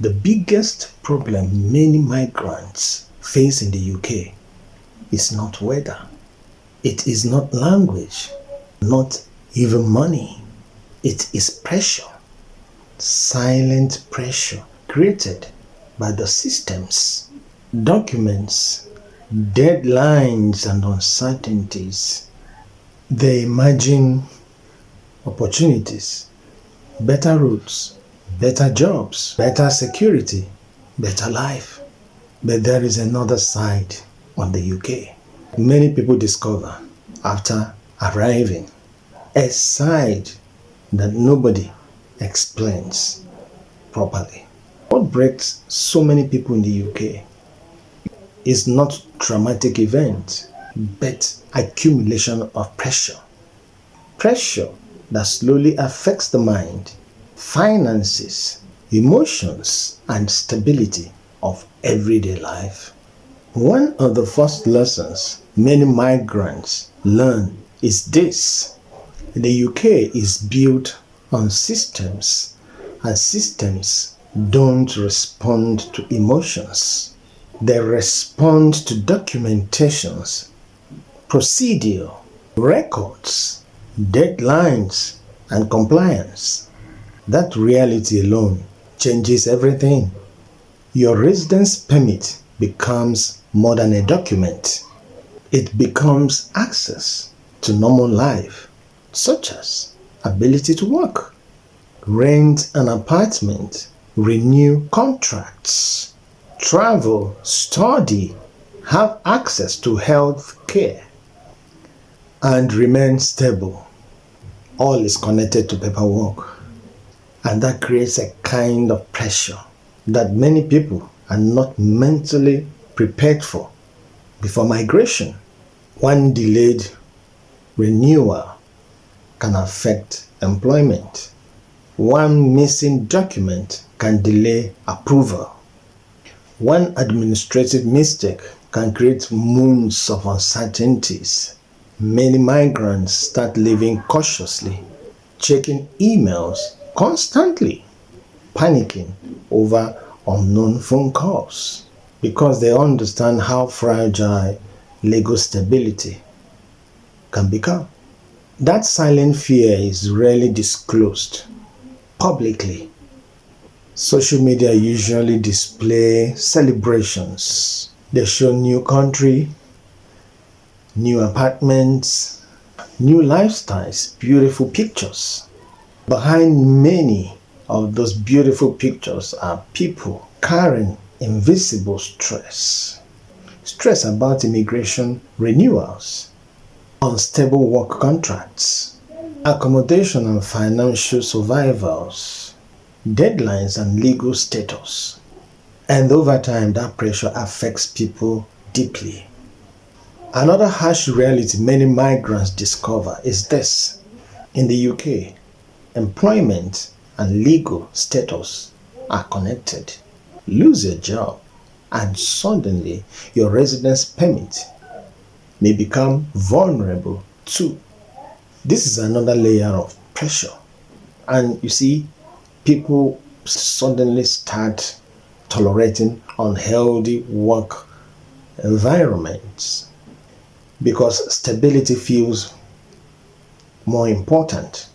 The biggest problem many migrants face in the UK is not weather. It is not language, not even money. It is pressure, silent pressure created by the systems, documents, deadlines, and uncertainties. They imagine opportunities, better routes, better jobs, better security, better life. But there is another side on the UK. Many people discover after arriving a side that nobody explains properly. What breaks so many people in the UK is not traumatic event, but accumulation of pressure. Pressure that slowly affects the mind, finances, emotions, and stability of everyday life. One of the first lessons many migrants learn is this: the UK is built on systems, and systems don't respond to emotions. They respond to documentations, procedure, records, deadlines, and compliance. That reality alone changes everything. Your residence permit becomes more than a document. It becomes access to normal life, such as ability to work, rent an apartment, renew contracts, travel, study, have access to health care, and remain stable. All is connected to paperwork. And that creates a kind of pressure that many people are not mentally prepared for before migration. One delayed renewal can affect employment. One missing document can delay approval. One administrative mistake can create months of uncertainties. Many migrants start living cautiously, checking emails constantly, panicking over unknown phone calls because they understand how fragile legal stability can become. That silent fear is rarely disclosed publicly. Social media usually display celebrations. They show new country, new apartments, new lifestyles, beautiful pictures. Behind many of those beautiful pictures are people carrying invisible stress. Stress about immigration renewals, unstable work contracts, accommodation and financial survivals, deadlines and legal status. And over time, that pressure affects people deeply. Another harsh reality many migrants discover is this: in the UK, employment and legal status are connected. Lose your job, and suddenly your residence permit may become vulnerable too. This is another layer of pressure. And you see, people suddenly start tolerating unhealthy work environments because stability feels more important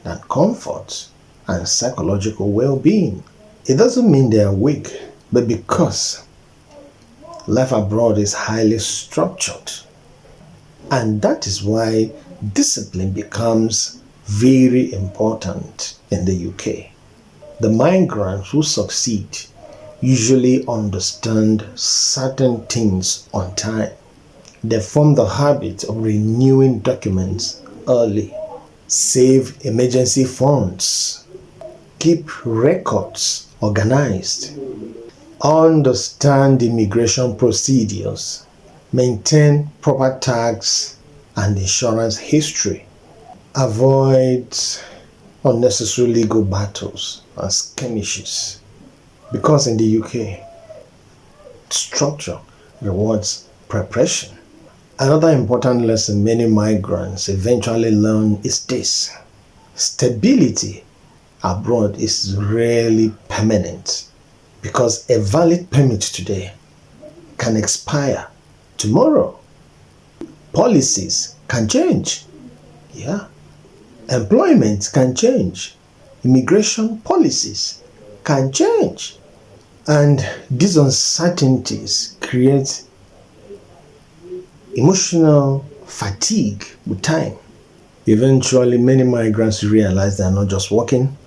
than comfort and psychological well-being. It doesn't mean they are weak, but because life abroad is highly structured. And that is why discipline becomes very important in the UK. The migrants who succeed usually understand certain things on time. They form the habit of renewing documents early, save emergency funds, keep records organized, understand immigration procedures, maintain proper tax and insurance history, avoid unnecessary legal battles and skirmishes. Because in the UK, structure rewards preparation. Another important lesson many migrants eventually learn is this: stability abroad is rarely permanent. Because a valid permit today can expire tomorrow. Policies can change. Yeah. Employment can change. Immigration policies can change. And these uncertainties create emotional fatigue with time. Eventually, many migrants realize they are not just working,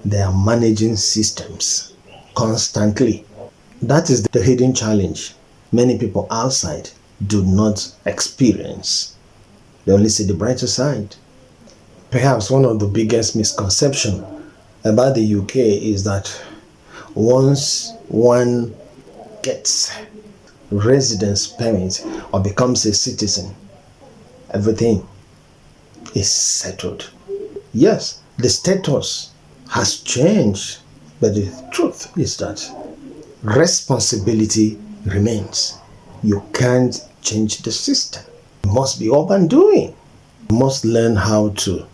they are managing systems constantly. That is the hidden challenge many people outside do not experience. They only see the brighter side. Perhaps one of the biggest misconceptions about the UK is that once one gets residence permit or becomes a citizen, everything is settled. Yes, the status has changed, but the truth is that responsibility remains. You can't change the system. You must be up and doing. You must learn how to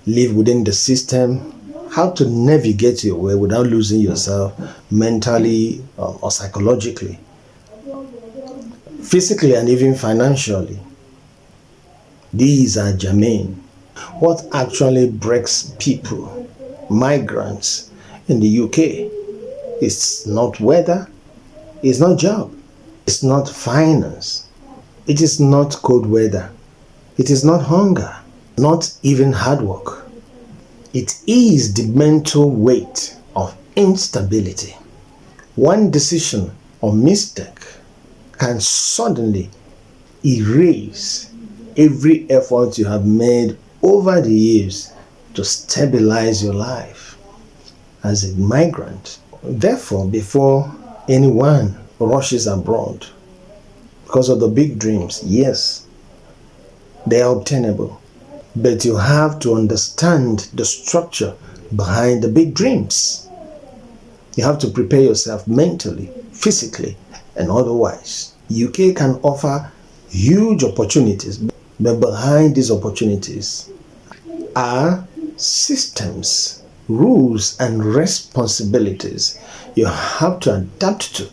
live within the system, how to navigate your way without losing yourself mentally or psychologically, physically, and even financially. These are germane. What actually breaks people, migrants in the UK, is not weather, it's not job, it's not finance, it is not cold weather, it is not hunger, not even hard work. It is the mental weight of instability. One decision or mistake can suddenly erase every effort you have made over the years to stabilize your life as a migrant. Therefore, before anyone rushes abroad, because of the big dreams, yes, they are obtainable. But you have to understand the structure behind the big dreams. You have to prepare yourself mentally, physically, and otherwise. UK can offer huge opportunities, but behind these opportunities are systems, rules, and responsibilities you have to adapt to.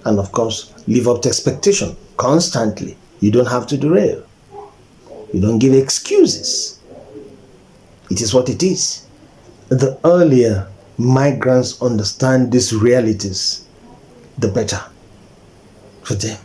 And of course, live up to expectation constantly. You don't have to derail. You don't give excuses. It is what it is. The earlier migrants understand these realities, the better for them.